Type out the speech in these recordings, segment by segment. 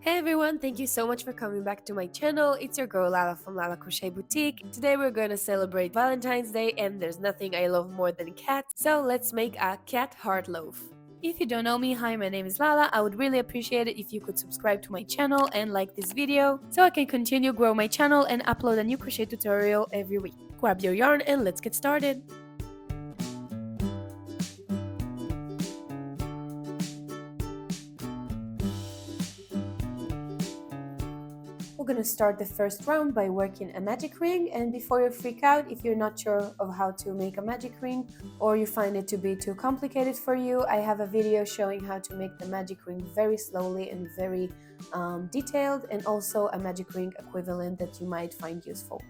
Hey everyone, thank you so much for coming back to my channel. It's your girl Lala from Lala Crochet Boutique. Today we're going to celebrate Valentine's Day and there's nothing I love more than cats, so let's make a cat heart loaf. If you don't know me, hi, my name is Lala. I would really appreciate it if you could subscribe to my channel and like this video so I can continue grow my channel and upload a new crochet tutorial every week. Grab your yarn and let's get started. We're going to start the first round by working a magic ring, and before you freak out if you're not sure of how to make a magic ring or you find it to be too complicated for you, I have a video showing how to make the magic ring very slowly and very detailed, and also a magic ring equivalent that you might find useful.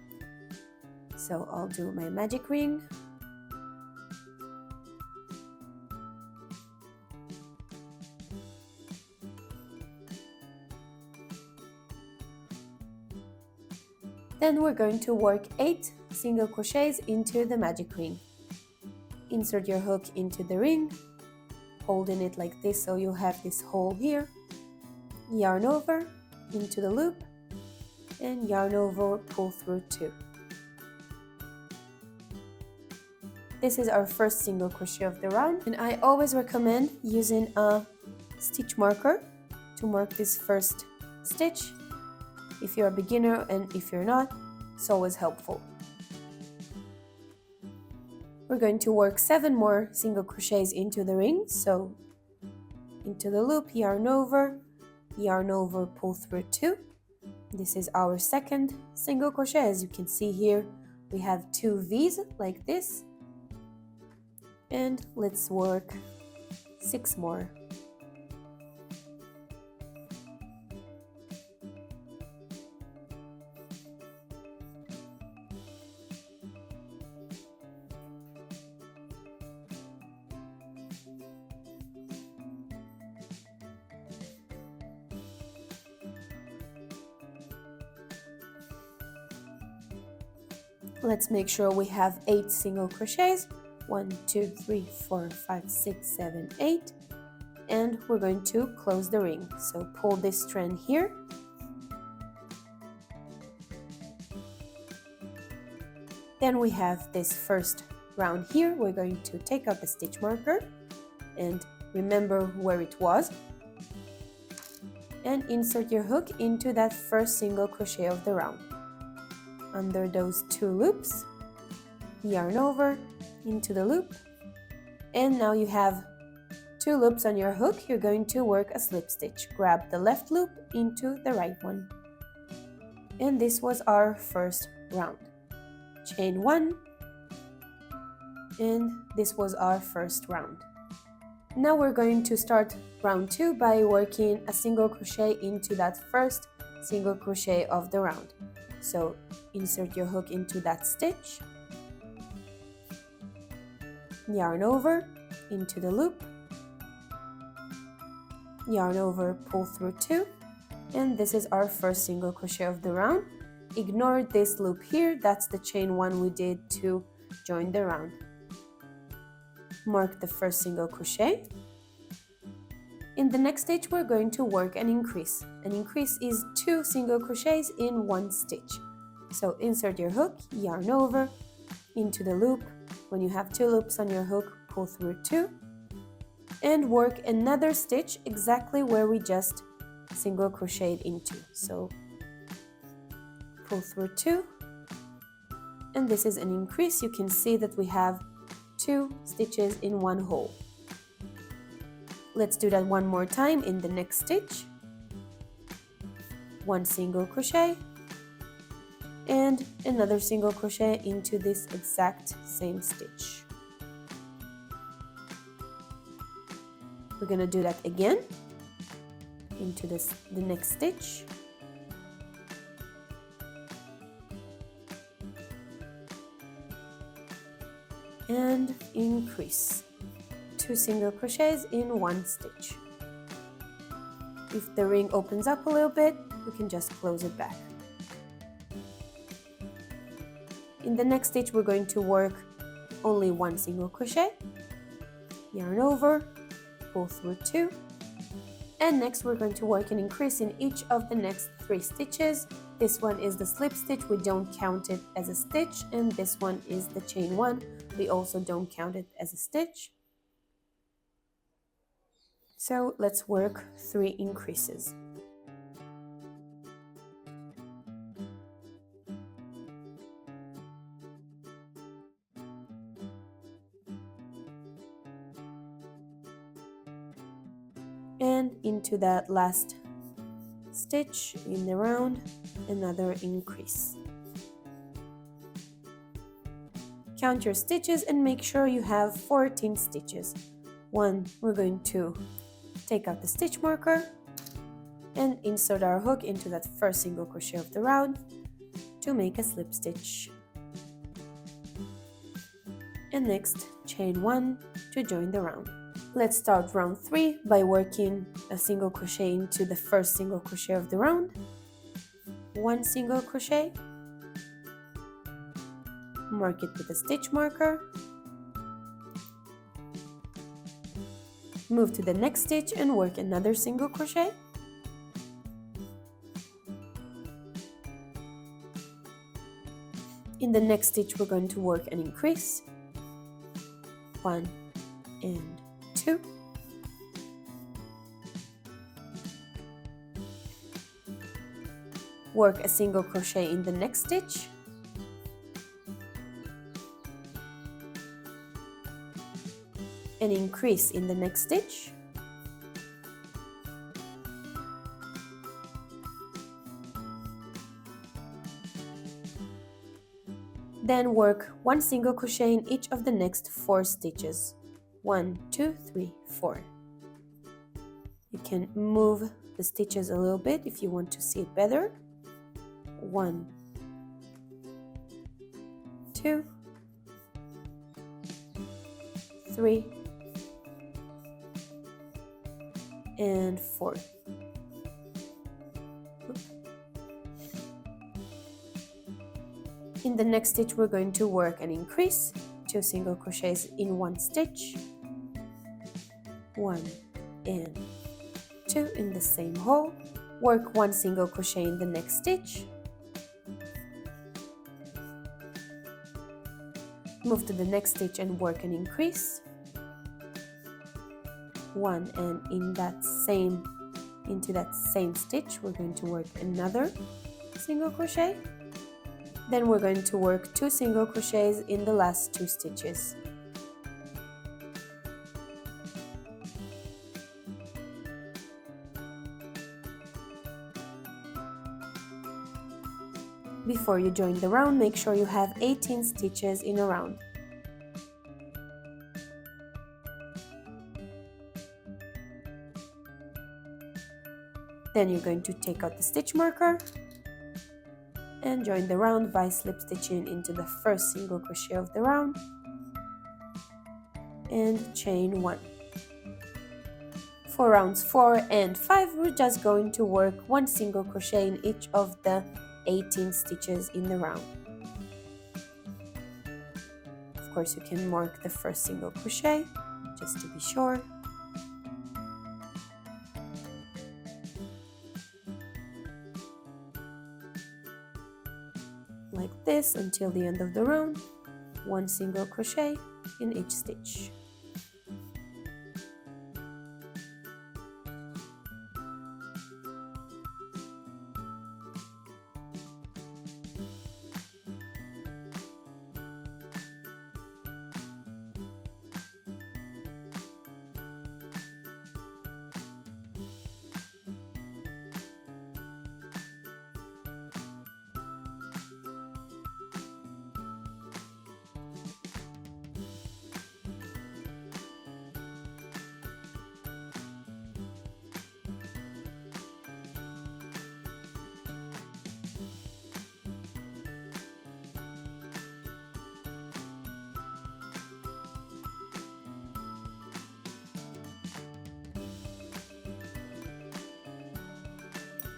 So I'll do my magic ring. Then we're going to work 8 single crochets into the magic ring. Insert your hook into the ring, holding it like this so you have this hole here. Yarn over into the loop and yarn over, pull through 2. This is our first single crochet of the round, and I always recommend using a stitch marker to mark this first stitch. If you're a beginner and if you're not, it's always helpful. We're going to work 7 more single crochets into the ring, so into the loop, yarn over, pull through 2. This is our second single crochet. As you can see here, we have 2 V's like this, and let's work 6 more. Let's make sure we have 8 single crochets. 1, 2, 3, 4, 5, 6, 7, 8. And we're going to close the ring. So pull this strand here. Then we have this first round here. We're going to take out the stitch marker and remember where it was. And insert your hook into that first single crochet of the round. Under those 2 loops, yarn over into the loop, and now you have 2 loops on your hook. You're going to work a slip stitch. Grab the left loop into the right one, and this was our first round. Chain 1, and this was our first round. Now we're going to start round 2 by working a single crochet into that first single crochet of the round. So insert your hook into that stitch, yarn over into the loop, yarn over, pull through 2, and this is our first single crochet of the round. Ignore this loop here, that's the chain 1 we did to join the round. Mark the first single crochet. In the next stitch, we're going to work an increase. An increase is 2 single crochets in 1 stitch. So insert your hook, yarn over into the loop. When you have 2 loops on your hook, pull through 2 and work another stitch exactly where we just single crocheted into. So pull through 2, and this is an increase. You can see that we have 2 stitches in 1 hole. Let's do that one more time in the next stitch. 1 single crochet and another single crochet into this exact same stitch. We're going to do that again into the next stitch. And increase. 2 single crochets in 1 stitch. If the ring opens up a little bit, we can just close it back. In the next stitch, we're going to work only 1 single crochet, yarn over, pull through 2, And next we're going to work an increase in each of the next 3 stitches. This one is the slip stitch, we don't count it as a stitch, and this one is the chain 1, we also don't count it as a stitch. So let's work 3 increases. And into that last stitch in the round, another increase. Count your stitches and make sure you have 14 stitches. We're going to take out the stitch marker and insert our hook into that first single crochet of the round to make a slip stitch. And next, chain 1 to join the round. Let's start round 3 by working a single crochet into the first single crochet of the round. 1 single crochet, mark it with a stitch marker, move to the next stitch and work another single crochet. In the next stitch we're going to work an increase, 1 and 2, work a single crochet in the next stitch, an increase in the next stitch, then work 1 single crochet in each of the next 4 stitches. 1, 2, 3, 4. You can move the stitches a little bit if you want to see it better. 1, 2, 3, and 4. In the next stitch we're going to work an increase, 2 single crochets in 1 stitch, 1 and 2 in the same hole, work 1 single crochet in the next stitch, move to the next stitch and work an increase, 1, and into that same stitch we're going to work another single crochet. Then we're going to work 2 single crochets in the last 2 stitches. Before you join the round, make sure you have 18 stitches in a round. Then you're going to take out the stitch marker and join the round by slip stitching into the first single crochet of the round and chain 1. For rounds 4 and 5, we're just going to work 1 single crochet in each of the 18 stitches in the round. Of course, you can mark the first single crochet just to be sure. Like this until the end of the round, 1 single crochet in each stitch.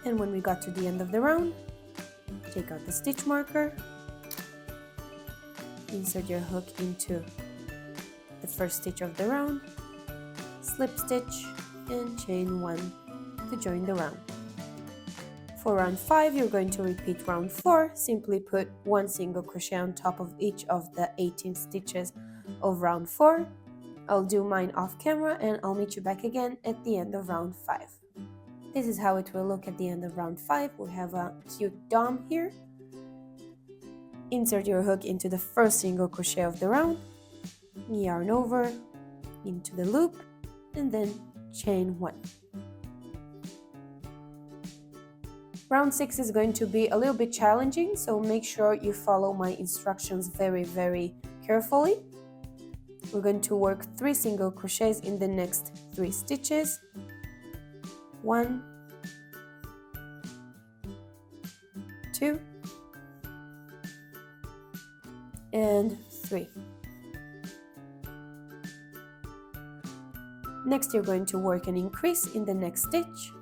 And when we got to the end of the round, take out the stitch marker, insert your hook into the first stitch of the round, slip stitch and chain 1 to join the round. For round 5, you're going to repeat round 4. Simply put 1 single crochet on top of each of the 18 stitches of round 4. I'll do mine off camera and I'll meet you back again at the end of round 5. This is how it will look at the end of round 5. We have a cute dom here. Insert your hook into the first single crochet of the round, yarn over into the loop, and then chain 1. Round 6 is going to be a little bit challenging, so make sure you follow my instructions very carefully. We're going to work 3 single crochets in the next 3 stitches. 1, 2, and 3. Next, you're going to work an increase in the next stitch.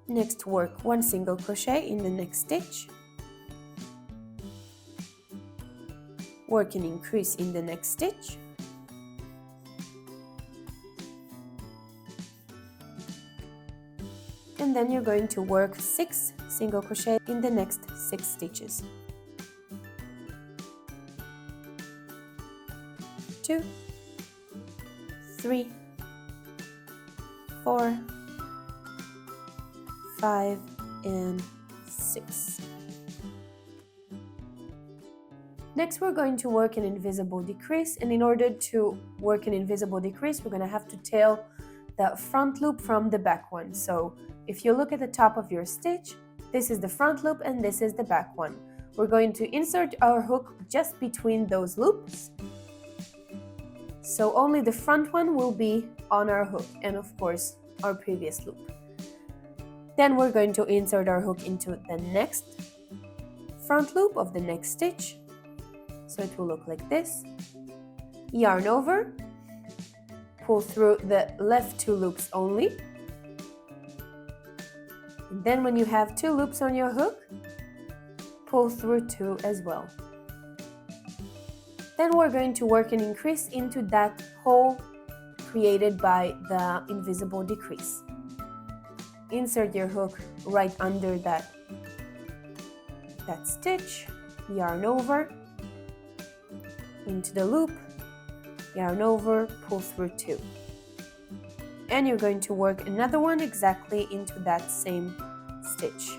Next, work 1 single crochet in the next stitch. Work an increase in the next stitch. And then you're going to work 6 single crochet in the next 6 stitches. 2, 3, 4, 5, and 6. Next, we're going to work an invisible decrease, and in order to work an invisible decrease, we're going to have to tail the front loop from the back one. So if you look at the top of your stitch, this is the front loop and this is the back one. We're going to insert our hook just between those loops. So only the front one will be on our hook and of course our previous loop. Then we're going to insert our hook into the next front loop of the next stitch. So it will look like this. Yarn over, pull through the left 2 loops only. And then when you have 2 loops on your hook, pull through 2 as well. Then we're going to work an increase into that hole created by the invisible decrease. Insert your hook right under that stitch, yarn over, into the loop, yarn over, pull through 2. And you're going to work another one exactly into that same stitch.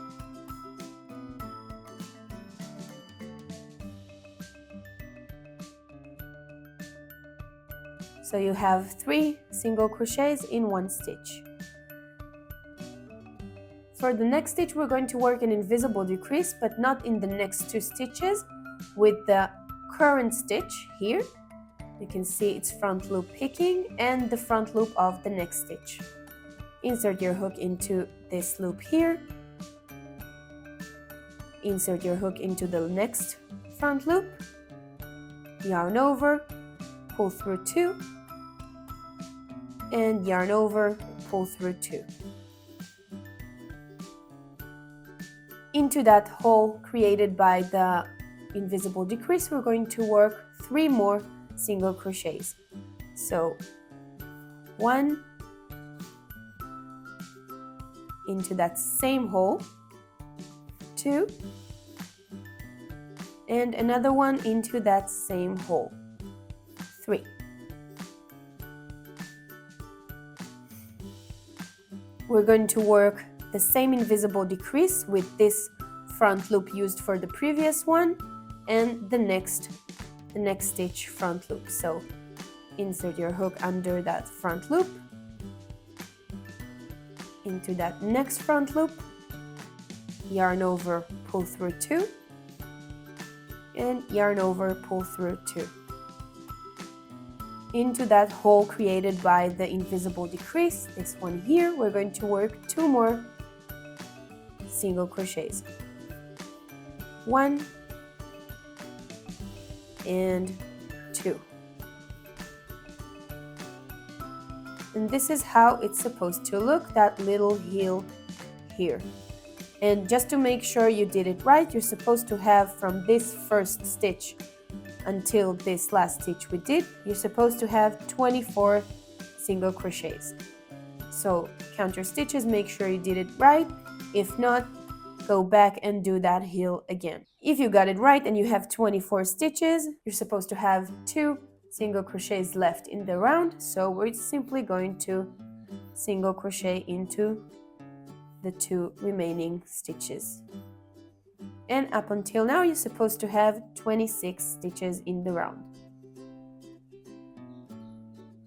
So you have 3 single crochets in 1 stitch. For the next stitch, we're going to work an invisible decrease, but not in the next 2 stitches. With the current stitch here, you can see it's front loop picking and the front loop of the next stitch. Insert your hook into this loop here. Insert your hook into the next front loop. Yarn over, pull through 2. And yarn over, pull through 2. Into that hole created by the invisible decrease, we're going to work 3 more single crochets. So 1 into that same hole, 2, and another one into that same hole, 3. We're going to work the same invisible decrease with this front loop used for the previous one and the next stitch front loop. So insert your hook under that front loop, into that next front loop, yarn over, pull through 2, and yarn over, pull through 2. Into that hole created by the invisible decrease, this one here, we're going to work 2 more single crochets. 1 and 2. And this is how it's supposed to look, that little heel here. And just to make sure you did it right, you're supposed to have from this first stitch until this last stitch we did, you're supposed to have 24 single crochets. So count your stitches, make sure you did it right. If not, go back and do that heel again. If you got it right and you have 24 stitches, you're supposed to have 2 single crochets left in the round. So we're simply going to single crochet into the 2 remaining stitches. And up until now, you're supposed to have 26 stitches in the round.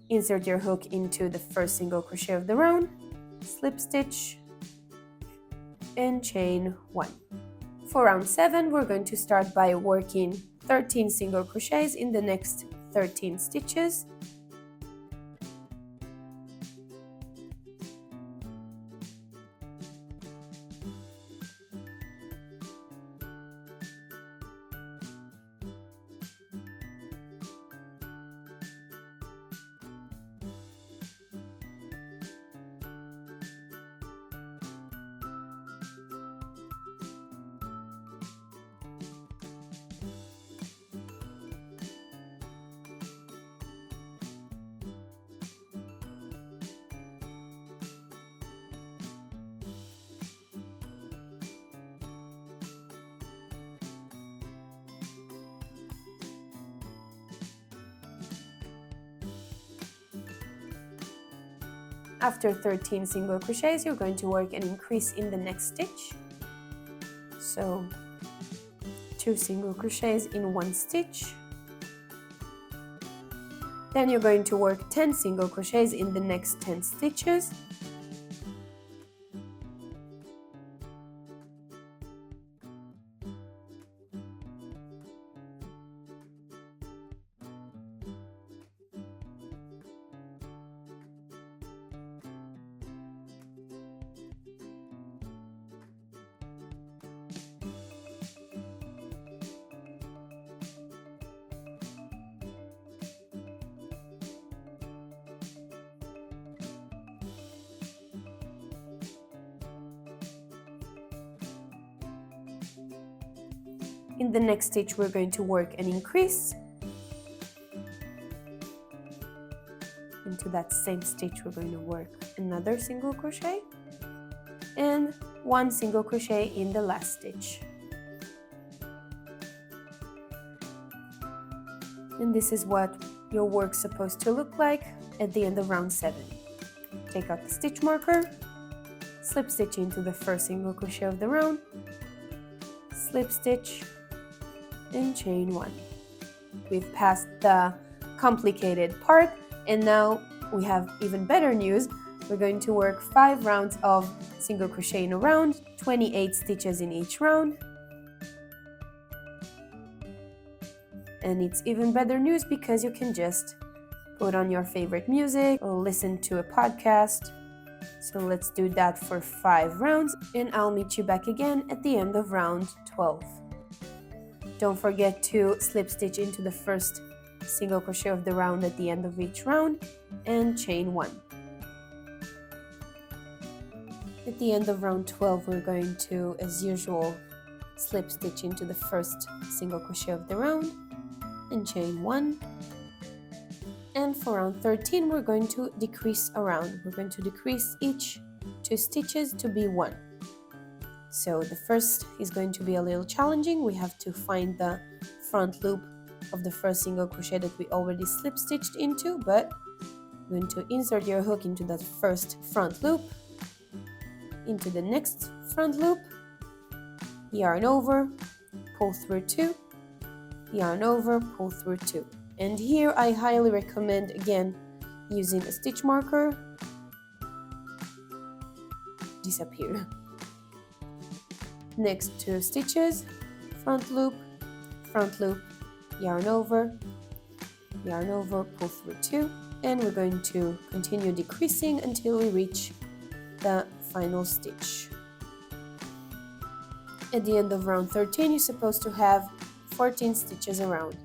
Insert your hook into the first single crochet of the round, slip stitch, and chain 1. For round 7, we're going to start by working 13 single crochets in the next 13 stitches. After 13 single crochets, you're going to work an increase in the next stitch. So 2 single crochets in 1 stitch. Then you're going to work 10 single crochets in the next 10 stitches. In the next stitch, we're going to work an increase. Into that same stitch, we're going to work another single crochet and 1 single crochet in the last stitch. And this is what your work's supposed to look like at the end of round 7. Take out the stitch marker, slip stitch into the first single crochet of the round, slip stitch, and chain 1. We've passed the complicated part, and now we have even better news. We're going to work 5 rounds of single crochet in a round, 28 stitches in each round. And it's even better news because you can just put on your favorite music or listen to a podcast. So let's do that for 5 rounds, and I'll meet you back again at the end of round 12. Don't forget to slip stitch into the first single crochet of the round at the end of each round and chain 1. At the end of round 12, we're going to, as usual, slip stitch into the first single crochet of the round and chain 1. And for round 13, we're going to decrease a round. We're going to decrease each 2 stitches to be 1. So the first is going to be a little challenging. We have to find the front loop of the first single crochet that we already slip stitched into, but you're going to insert your hook into that first front loop, into the next front loop, yarn over, pull through 2, yarn over, pull through 2. And here I highly recommend, again, using a stitch marker. Disappear. Next 2 stitches, front loop, yarn over, pull through 2, and we're going to continue decreasing until we reach the final stitch. At the end of round 13, you're supposed to have 14 stitches around.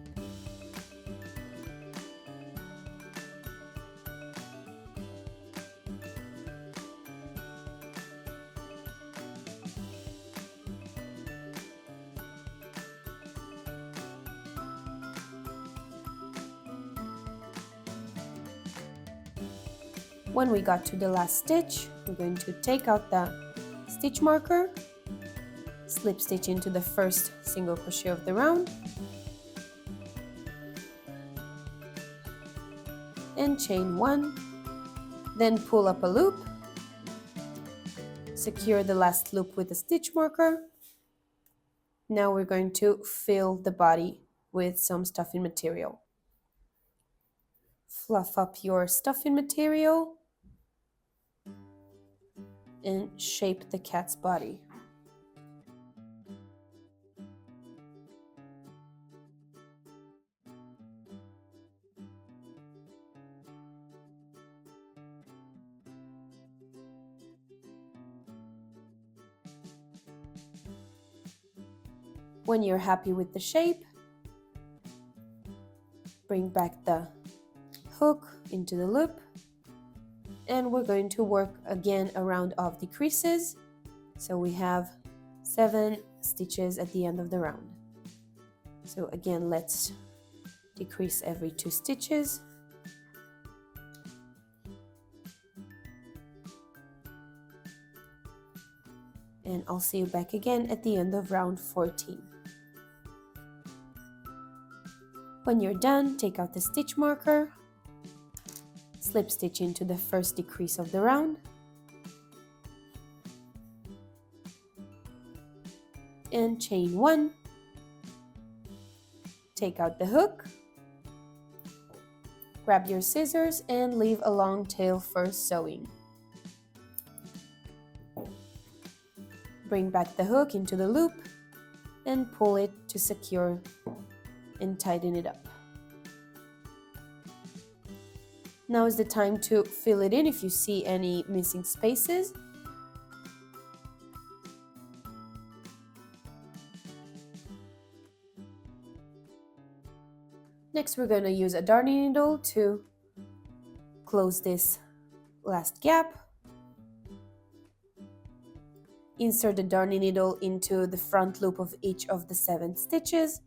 When we got to the last stitch, we're going to take out the stitch marker, slip stitch into the first single crochet of the round, and chain 1, then pull up a loop, secure the last loop with a stitch marker. Now we're going to fill the body with some stuffing material. Fluff up your stuffing material and shape the cat's body. When you're happy with the shape, bring back the hook into the loop, and we're going to work again a round of decreases. So we have 7 stitches at the end of the round. So again, let's decrease every 2 stitches. And I'll see you back again at the end of round 14. When you're done, take out the stitch marker, slip stitch into the first decrease of the round, and chain 1, take out the hook, grab your scissors and leave a long tail for sewing. Bring back the hook into the loop and pull it to secure and tighten it up. Now is the time to fill it in if you see any missing spaces. Next, we're going to use a darning needle to close this last gap. Insert the darning needle into the front loop of each of the 7 stitches.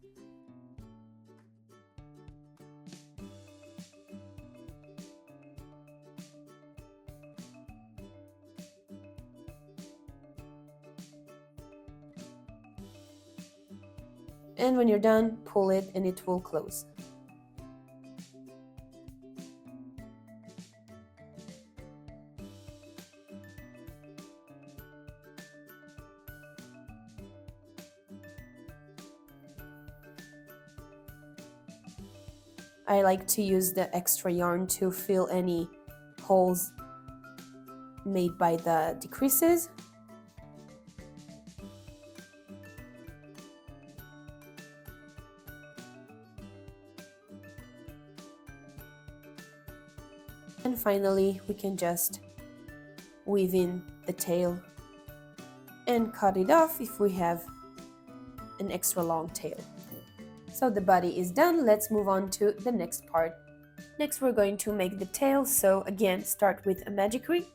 And when you're done, pull it and it will close. I like to use the extra yarn to fill any holes made by the decreases. And finally, we can just weave in the tail and cut it off if we have an extra long tail. So the body is done. Let's move on to the next part. Next, we're going to make the tail. So again, start with a magic ring.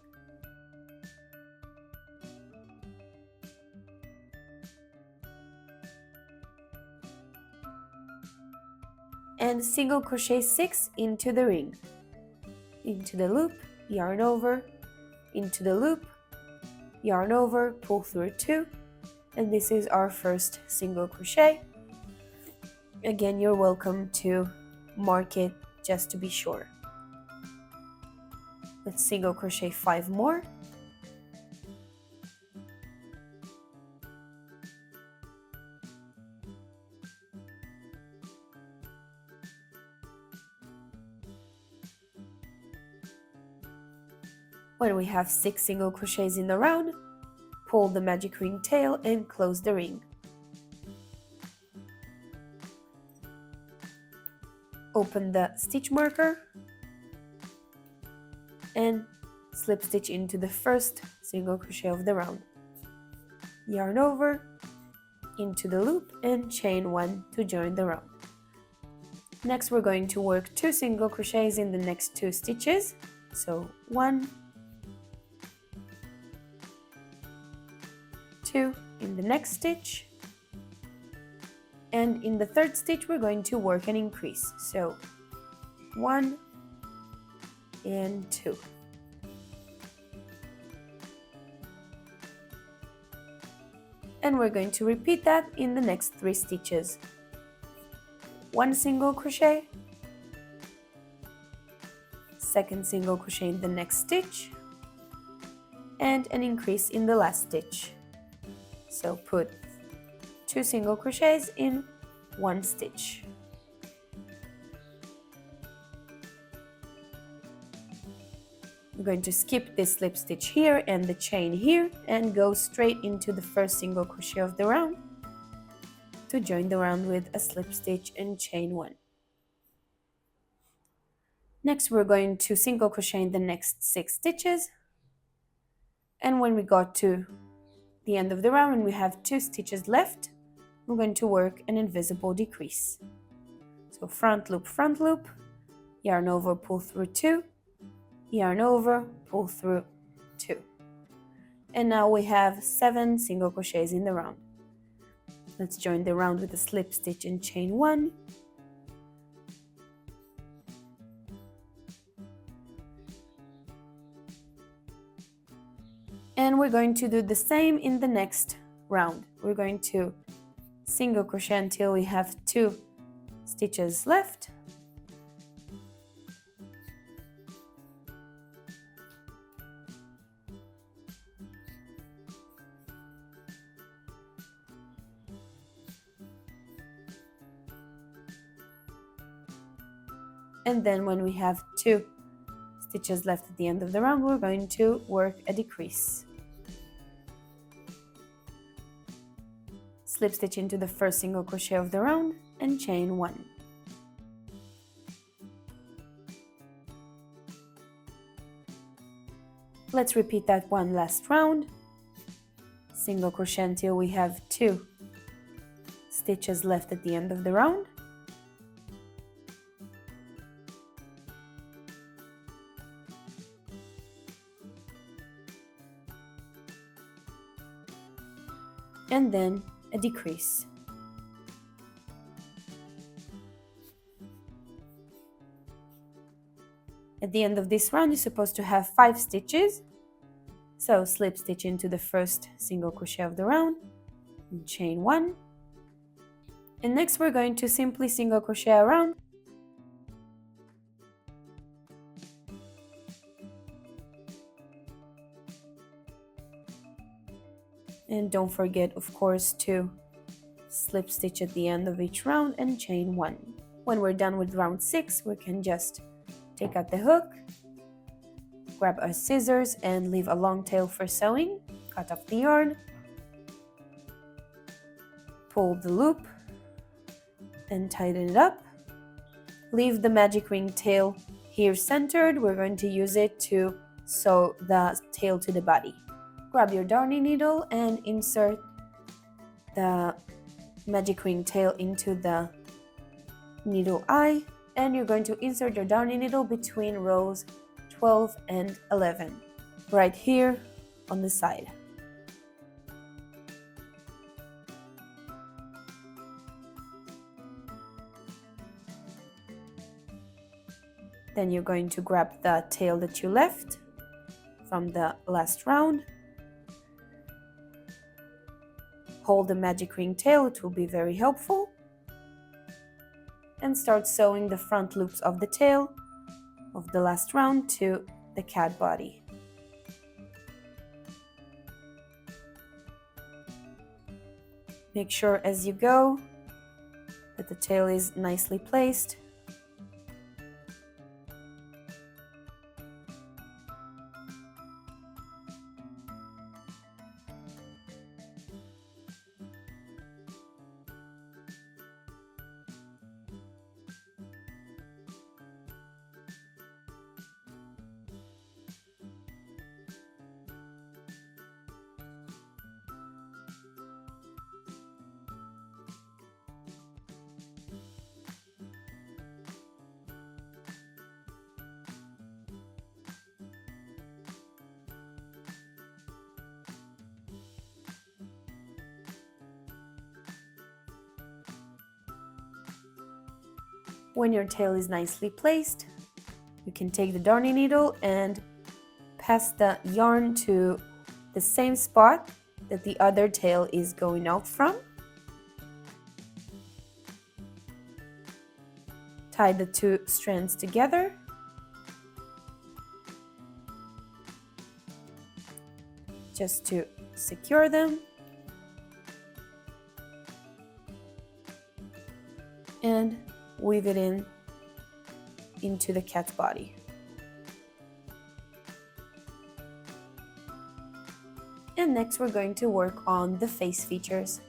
And single crochet 6 into the ring. Into the loop, yarn over, into the loop, yarn over, pull through 2, and this is our first single crochet. Again, you're welcome to mark it just to be sure. Let's single crochet 5 more. When we have 6 single crochets in the round, pull the magic ring tail and close the ring. Open the stitch marker and slip stitch into the first single crochet of the round. Yarn over, into the loop, and chain 1 to join the round. Next, we're going to work 2 single crochets in the next 2 stitches. So 1, 2 in the next stitch, and in the third stitch we're going to work an increase. So 1 and 2. And we're going to repeat that in the next 3 stitches. 1 single crochet, second single crochet in the next stitch, and an increase in the last stitch. So put 2 single crochets in 1 stitch. We're going to skip this slip stitch here and the chain here and go straight into the first single crochet of the round to join the round with a slip stitch and chain 1. Next we're going to single crochet in the next 6 stitches, and when we got to the end of the round and we have 2 stitches left, we're going to work an invisible decrease. So front loop, yarn over, pull through 2, yarn over, pull through 2. And now we have 7 single crochets in the round. Let's join the round with a slip stitch and chain 1. And we're going to do the same in the next round. We're going to single crochet until we have 2 stitches left. And then when we have 2 stitches left at the end of the round, we're going to work a decrease. Slip stitch into the first single crochet of the round and chain 1. Let's repeat that one last round. Single crochet until we have 2 stitches left at the end of the round. And then a decrease. At the end of this round, you're supposed to have 5 stitches. So slip stitch into the first single crochet of the round and chain 1. And next we're going to simply single crochet around. And don't forget, of course, to slip stitch at the end of each round and chain 1. When we're done with round 6, we can just take out the hook, grab our scissors and leave a long tail for sewing, cut off the yarn, pull the loop and tighten it up. Leave the magic ring tail here centered. We're going to use it to sew the tail to the body. Grab your darning needle and insert the magic ring tail into the needle eye, and you're going to insert your darning needle between rows 12 and 11, right here on the side. Then you're going to grab the tail that you left from the last round. Hold the magic ring tail, it will be very helpful. And start sewing the front loops of the tail of the last round to the cat body. Make sure as you go that the tail is nicely placed. When your tail is nicely placed, you can take the darning needle and pass the yarn to the same spot that the other tail is going out from. Tie the two strands together. Just to secure them. And weave it into the cat's body. And next we're going to work on the face features.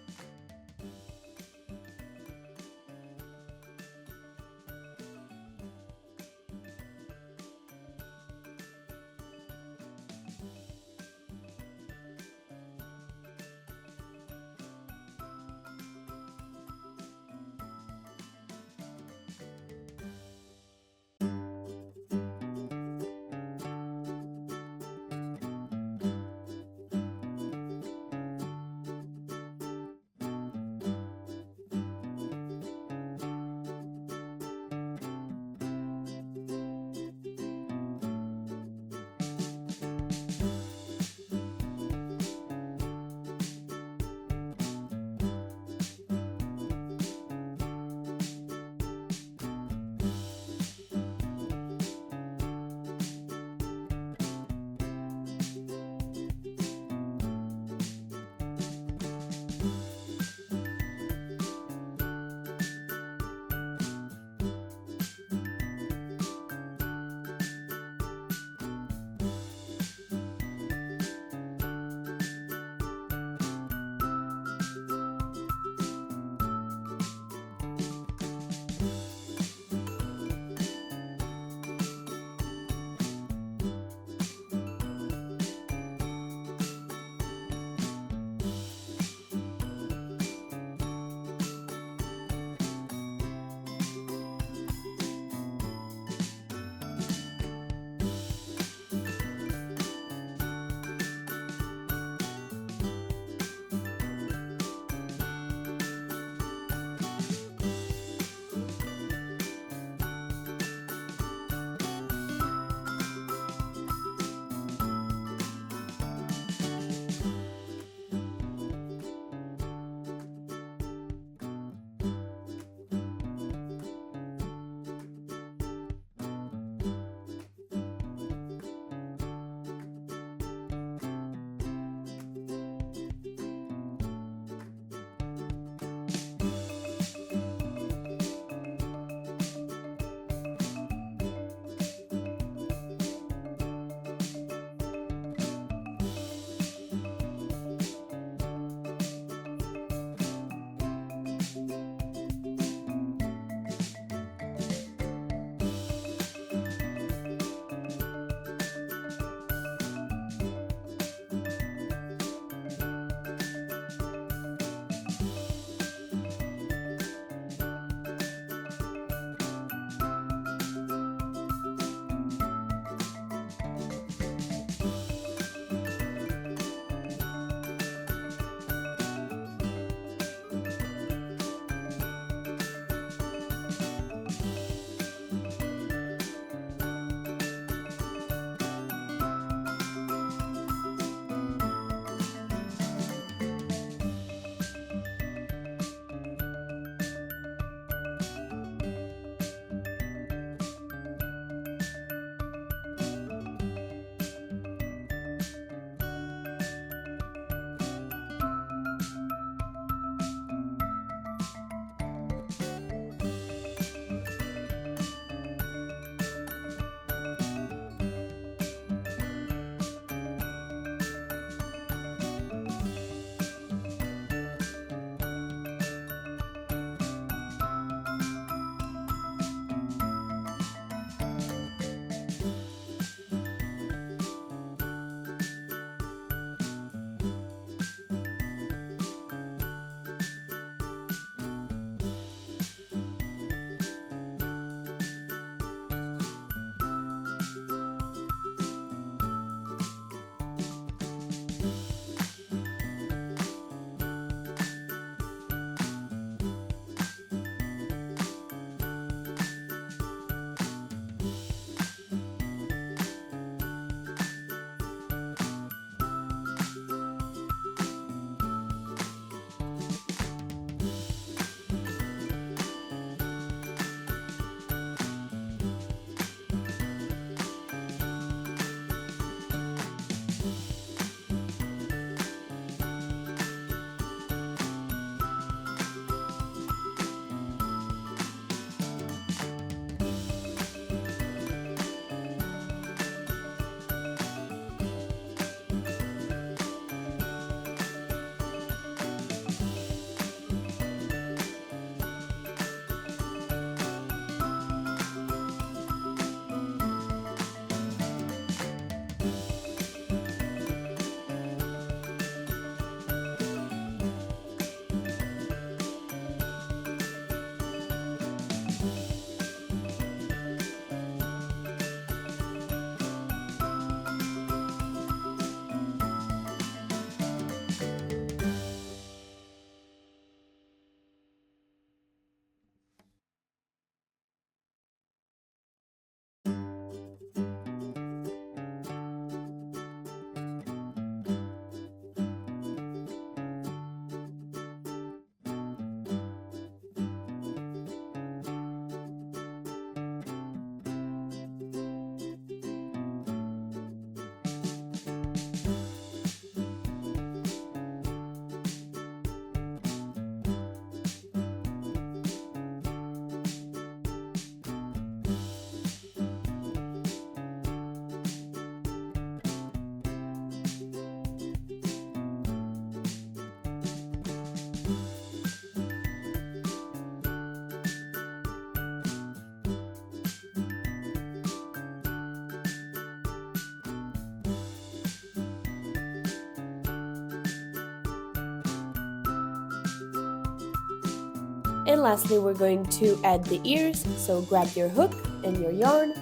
And lastly, we're going to add the ears. So grab your hook and your yarn,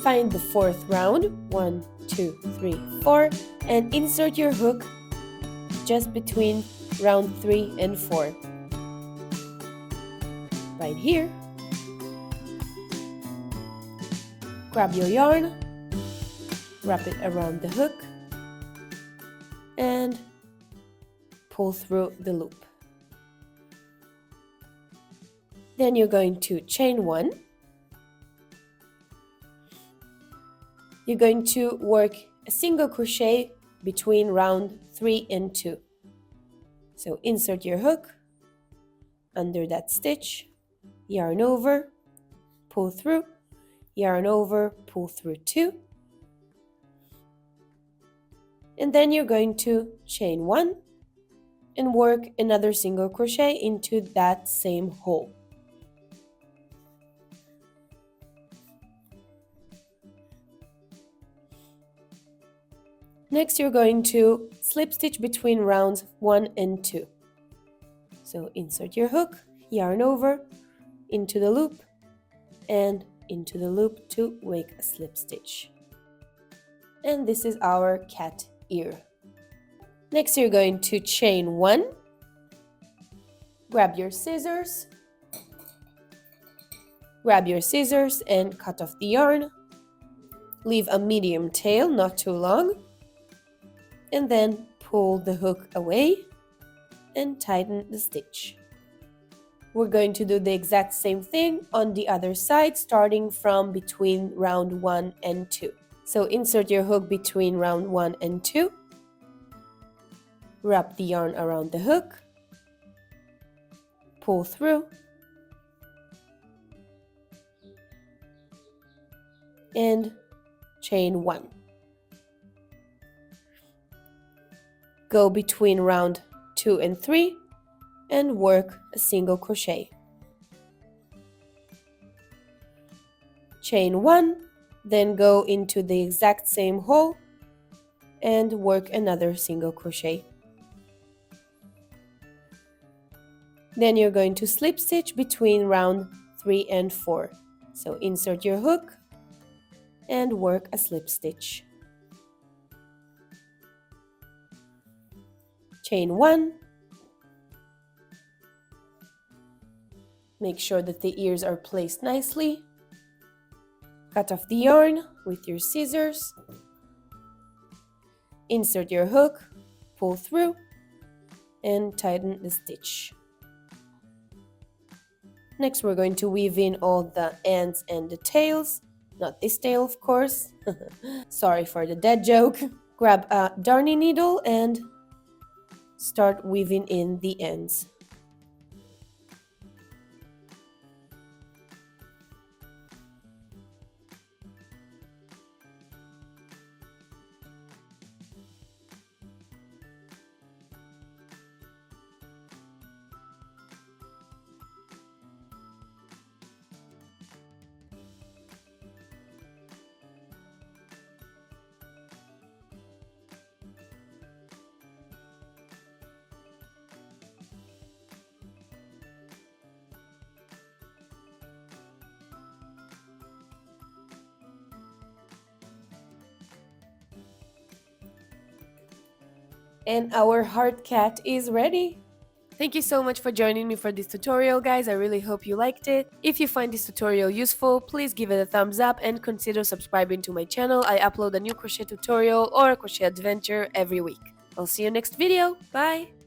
find the fourth round, 1, 2, 3, 4, and insert your hook just between round 3 and 4. Right here. Grab your yarn, wrap it around the hook, and pull through the loop. Then you're going to chain 1. You're going to work a single crochet between round 3 and 2. So insert your hook under that stitch, yarn over, pull through, yarn over, pull through 2. And then you're going to chain 1 and work another single crochet into that same hole. Next, you're going to slip stitch between rounds 1 and 2. So insert your hook, yarn over, into the loop, and into the loop to make a slip stitch. And this is our cat ear. Next, you're going to chain 1, grab your scissors and cut off the yarn. Leave a medium tail, not too long, and then pull the hook away and tighten the stitch. We're going to do the exact same thing on the other side, starting from between round 1 and 2. So insert your hook between round 1 and 2, wrap the yarn around the hook, pull through, and chain 1. Go between round 2 and 3 and work a single crochet. Chain 1, then go into the exact same hole and work another single crochet. Then you're going to slip stitch between round 3 and 4. So insert your hook and work a slip stitch. Chain 1. Make sure that the ears are placed nicely. Cut off the yarn with your scissors. Insert your hook, pull through, and tighten the stitch. Next, we're going to weave in all the ends and the tails. Not this tail, of course. Sorry for the dead joke. Grab a darning needle and start weaving in the ends. And our heart cat is ready. Thank you so much for joining me for this tutorial, guys. I really hope you liked it. If you find this tutorial useful, please give it a thumbs up and consider subscribing to my channel. I upload a new crochet tutorial or a crochet adventure every week. I'll see you next video. Bye!